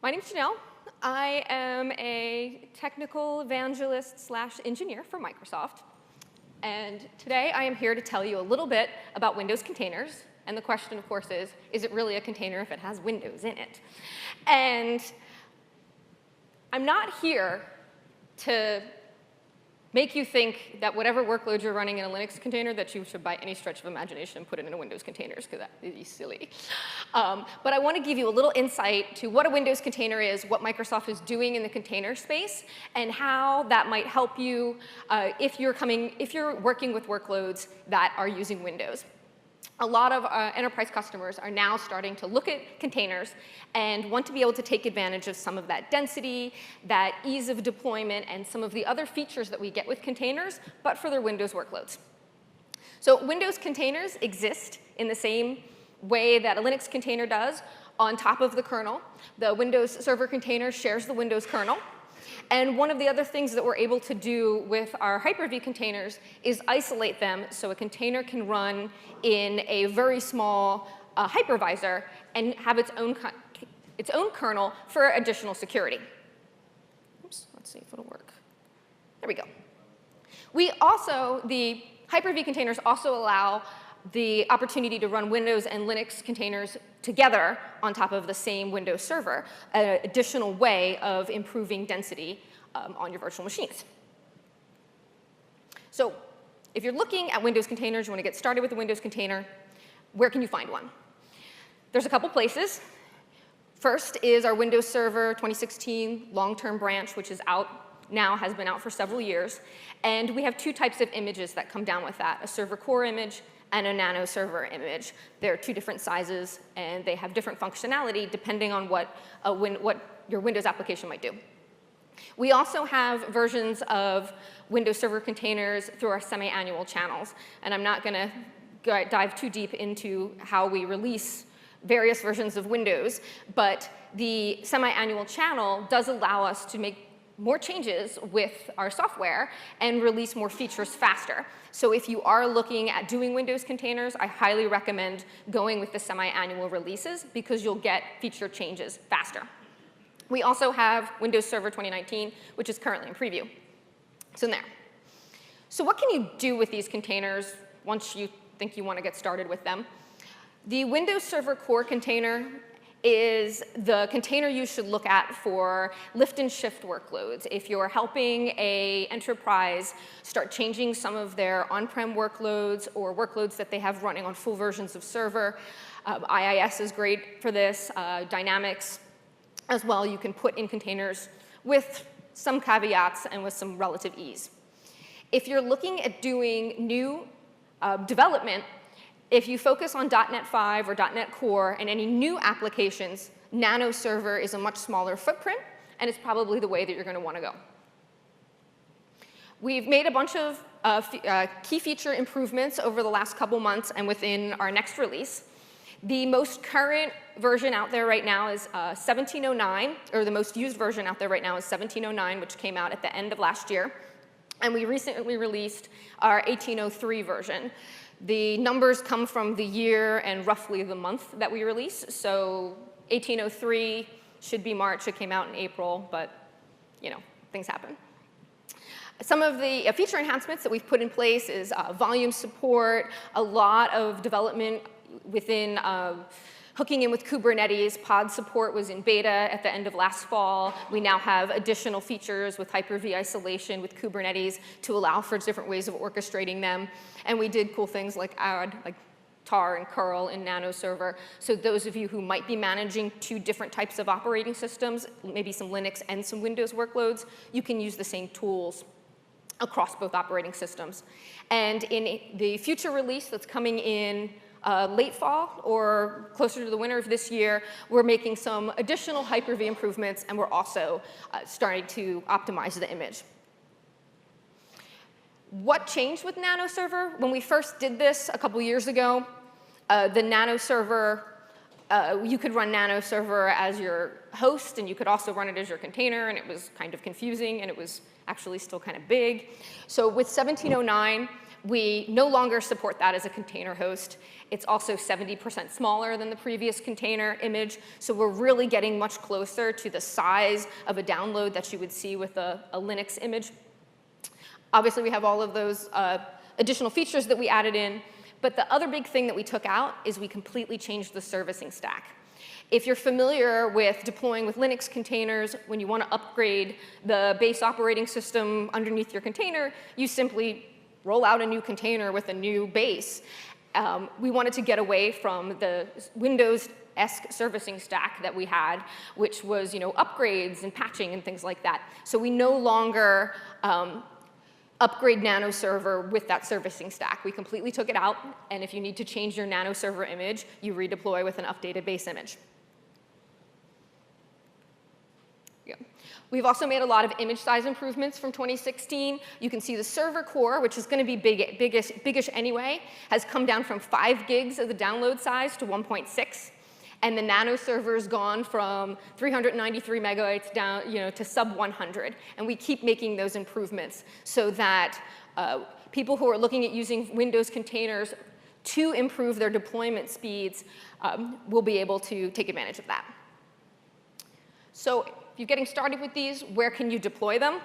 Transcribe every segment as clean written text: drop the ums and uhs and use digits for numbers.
My name's Jennelle. I am a technical evangelist / engineer for Microsoft. And today I am here to tell you a little bit about Windows containers. And the question, of course, is it really a container if it has Windows in it? And I'm not here to make you think that whatever workloads you're running in a Linux container that you should, by any stretch of imagination, put it in a Windows containers, because that would be silly. But I want to give you a little insight to what a Windows container is, what Microsoft is doing in the container space, and how that might help you if you're working with workloads that are using Windows. A lot of enterprise customers are now starting to look at containers and want to be able to take advantage of some of that density, that ease of deployment, and some of the other features that we get with containers, but for their Windows workloads. So Windows containers exist in the same way that a Linux container does on top of the kernel. The Windows Server container shares the Windows kernel. And one of the other things that we're able to do with our Hyper-V containers is isolate them so a container can run in a very small hypervisor and have its own kernel for additional security. Oops, let's see if it'll work. There we go. The Hyper-V containers also allow the opportunity to run Windows and Linux containers together on top of the same Windows server, an additional way of improving density on your virtual machines. So if you're looking at Windows containers, you want to get started with a Windows container, where can you find one? There's a couple places. First is our Windows Server 2016 long-term branch, which is out now, has been out for several years. And we have two types of images that come down with that, a server core image and a NanoServer image. They're two different sizes, and they have different functionality depending on what your Windows application might do. We also have versions of Windows Server containers through our semi-annual channels. And I'm not going to dive too deep into how we release various versions of Windows, but the semi-annual channel does allow us to make more changes with our software and release more features faster. So if you are looking at doing Windows containers, I highly recommend going with the semi-annual releases because you'll get feature changes faster. We also have Windows Server 2019, which is currently in preview. It's in there. So what can you do with these containers once you think you want to get started with them? The Windows Server Core container is the container you should look at for lift and shift workloads. If you're helping an enterprise start changing some of their on-prem workloads or workloads that they have running on full versions of server, IIS is great for this. Dynamics as well, you can put in containers with some caveats and with some relative ease. If you're looking at doing new development, if you focus on .NET 5 or .NET Core and any new applications, NanoServer is a much smaller footprint, and it's probably the way that you're going to want to go. We've made a bunch of key feature improvements over the last couple months and within our next release. The most current version out there right now is 1709, or the most used version out there right now is 1709, which came out at the end of last year. And we recently released our 1803 version. The numbers come from the year and roughly the month that we release. So 1803 should be March. It came out in April, but things happen. Some of the feature enhancements that we've put in place is volume support, a lot of development within hooking in with Kubernetes. Pod support was in beta at the end of last fall. We now have additional features with Hyper-V isolation with Kubernetes to allow for different ways of orchestrating them. And we did cool things like add tar and curl in NanoServer. So those of you who might be managing two different types of operating systems, maybe some Linux and some Windows workloads, you can use the same tools across both operating systems. And in the future release that's coming in late fall or closer to the winter of this year, we're making some additional Hyper-V improvements, and we're also starting to optimize the image. What changed with NanoServer? When we first did this a couple years ago, the NanoServer, you could run NanoServer as your host, and you could also run it as your container, and it was kind of confusing, and it was actually still kind of big. So with 1709, We no longer support that as a container host. It's also 70% smaller than the previous container image, so we're really getting much closer to the size of a download that you would see with a Linux image. Obviously, we have all of those additional features that we added in, but the other big thing that we took out is we completely changed the servicing stack. If you're familiar with deploying with Linux containers, when you want to upgrade the base operating system underneath your container, you simply roll out a new container with a new base. We wanted to get away from the Windows-esque servicing stack that we had, which was upgrades and patching and things like that. So we no longer upgrade NanoServer with that servicing stack. We completely took it out, and if you need to change your NanoServer image, you redeploy with an updated base image. Yeah. We've also made a lot of image size improvements from 2016. You can see the server core, which is going to be biggish anyway, has come down from 5 gigs of the download size to 1.6. And the NanoServer's gone from 393 megabytes down to sub 100. And we keep making those improvements so that people who are looking at using Windows containers to improve their deployment speeds will be able to take advantage of that. So if you're getting started with these, where can you deploy them?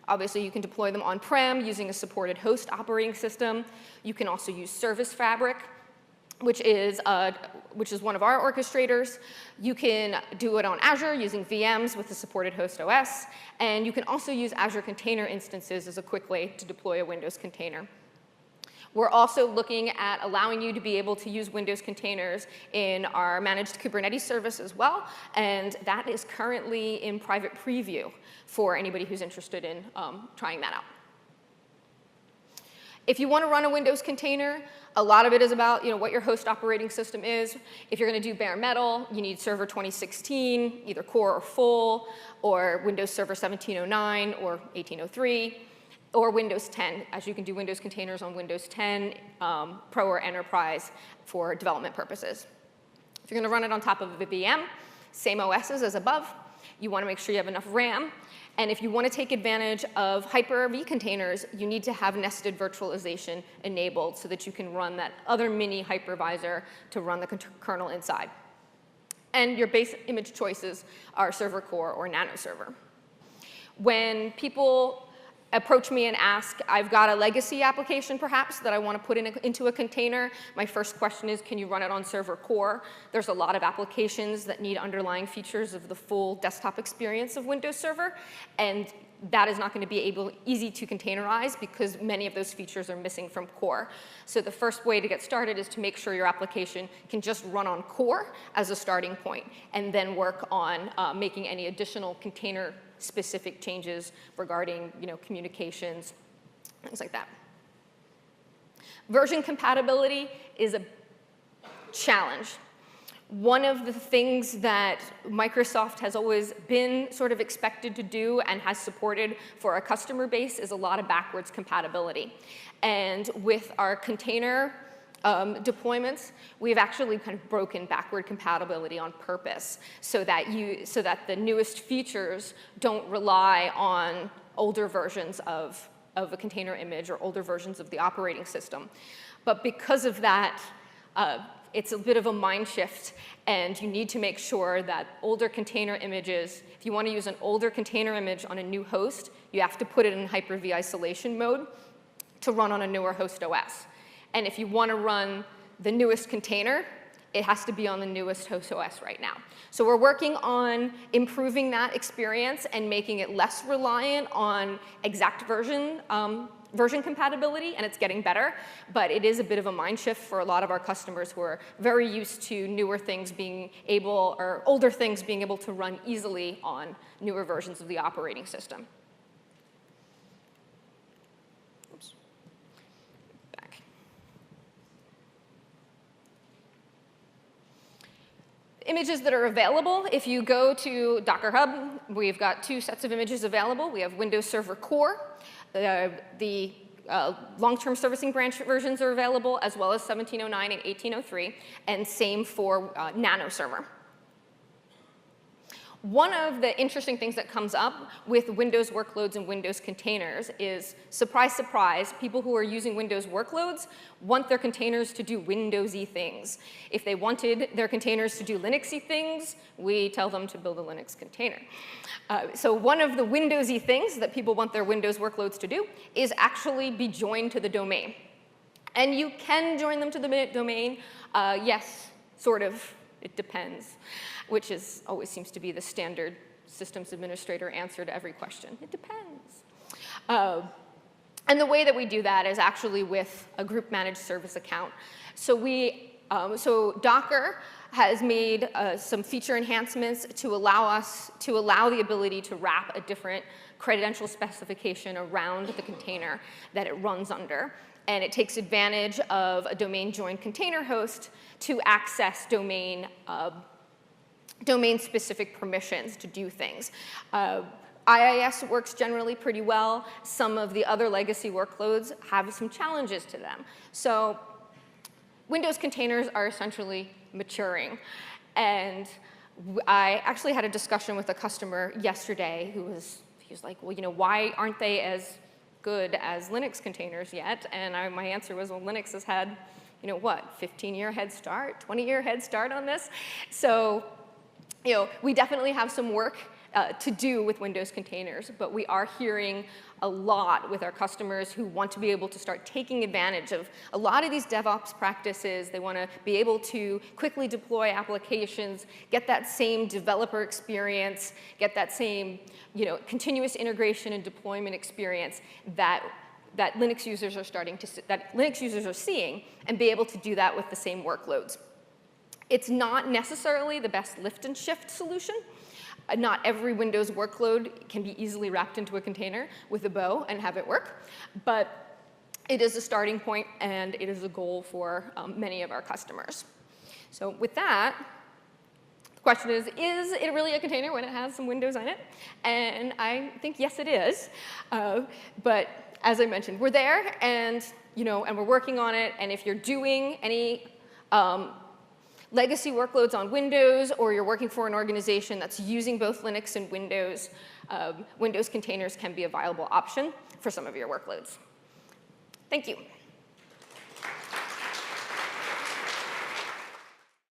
Obviously, you can deploy them on-prem using a supported host operating system. You can also use Service Fabric, which is one of our orchestrators. You can do it on Azure using VMs with the supported host OS. And you can also use Azure Container Instances as a quick way to deploy a Windows container. We're also looking at allowing you to be able to use Windows containers in our managed Kubernetes service as well, and that is currently in private preview for anybody who's interested in trying that out. If you want to run a Windows container, a lot of it is about what your host operating system is. If you're going to do bare metal, you need Server 2016, either core or full, or Windows Server 1709 or 1803. Or Windows 10, as you can do Windows containers on Windows 10 Pro or Enterprise for development purposes. If you're going to run it on top of a VM, same OSs as above. You want to make sure you have enough RAM. And if you want to take advantage of Hyper-V containers, you need to have nested virtualization enabled so that you can run that other mini hypervisor to run the kernel inside. And your base image choices are server core or NanoServer. When people approach me and ask, I've got a legacy application perhaps that I want to put into a container, my first question is, can you run it on server core? There's a lot of applications that need underlying features of the full desktop experience of Windows Server, and that is not going to be easy to containerize because many of those features are missing from core. So the first way to get started is to make sure your application can just run on core as a starting point, and then work on making any additional container-specific changes regarding communications, things like that. Version compatibility is a challenge. One of the things that Microsoft has always been sort of expected to do and has supported for our customer base is a lot of backwards compatibility. And with our container deployments, we've actually kind of broken backward compatibility on purpose so that the newest features don't rely on older versions of a container image or older versions of the operating system. But because of that, it's a bit of a mind shift, and you need to make sure that older container images, if you want to use an older container image on a new host, you have to put it in Hyper-V isolation mode to run on a newer host OS. And if you want to run the newest container, it has to be on the newest host OS right now. So we're working on improving that experience and making it less reliant on exact version compatibility, and it's getting better. But it is a bit of a mind shift for a lot of our customers who are very used to newer things being able, or older things being able to run easily on newer versions of the operating system. Oops. Back. Images that are available, if you go to Docker Hub, we've got 2 sets of images available. We have Windows Server Core. The long-term servicing branch versions are available, as well as 1709 and 1803, and same for NanoServer. One of the interesting things that comes up with Windows workloads and Windows containers is, surprise, surprise, people who are using Windows workloads want their containers to do Windowsy things. If they wanted their containers to do Linuxy things, we tell them to build a Linux container. So one of the Windowsy things that people want their Windows workloads to do is actually be joined to the domain. And you can join them to the domain. Yes, sort of. It depends, which always seems to be the standard systems administrator answer to every question. It depends. And the way that we do that is actually with a group managed service account. So so Docker has made some feature enhancements to allow the ability to wrap a different credential specification around the container that it runs under. And it takes advantage of a domain-joined container host to access domain-specific permissions to do things. IIS works generally pretty well. Some of the other legacy workloads have some challenges to them. So Windows containers are essentially maturing. And I actually had a discussion with a customer yesterday he was like, well, why aren't they as good as Linux containers yet? And my answer was, well, Linux has had, 15-year head start, 20-year head start on this. So, we definitely have some work to do with Windows containers, but we are hearing a lot with our customers who want to be able to start taking advantage of a lot of these DevOps practices. They want to be able to quickly deploy applications, get that same developer experience, get that same continuous integration and deployment experience that Linux users are seeing, and be able to do that with the same workloads. It's not necessarily the best lift and shift solution. Not every Windows workload can be easily wrapped into a container with a bow and have it work, but it is a starting point, and it is a goal for many of our customers. So with that, the question is it really a container when it has some Windows in it? And I think, yes, it is. But as I mentioned, we're there, and we're working on it. And if you're doing any legacy workloads on Windows, or you're working for an organization that's using both Linux and Windows, Windows containers can be a viable option for some of your workloads. Thank you.